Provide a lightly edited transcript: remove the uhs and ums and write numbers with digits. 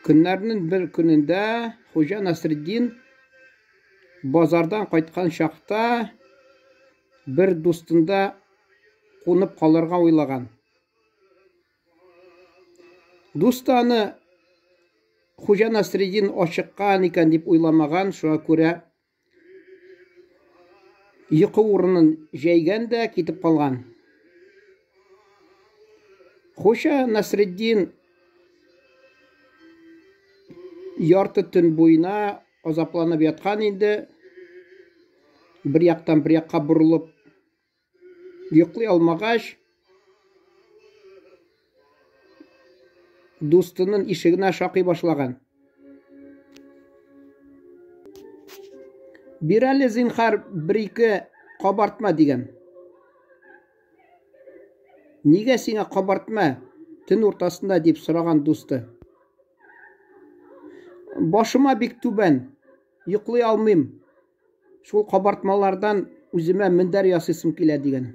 Günlerinin bir gününde Hoca Nasreddin bazardan qaytқан шақта bir dostunda қонып қаларға ойлаған. Dostаны Hoca Nasreddin ашыққан екен деп ойламаған, шуңа күрә йокы урынын жәйгән дә кетіп қалған. Hoca Nasreddin ярты төн буена азапланып яткан инде. Bir яктан bir якка бурылып йоклый алмагач, достының ишегенә шакый башлаган. Бир әле зинһар bir-ике кабартма дигән. Нигә сиңа кабартма төн уртасында дип сораган досты. Башыма бик түбән, йоклый алмыйм. Шул кабартмалардан үземә мендәр ясыйсым килә дигән.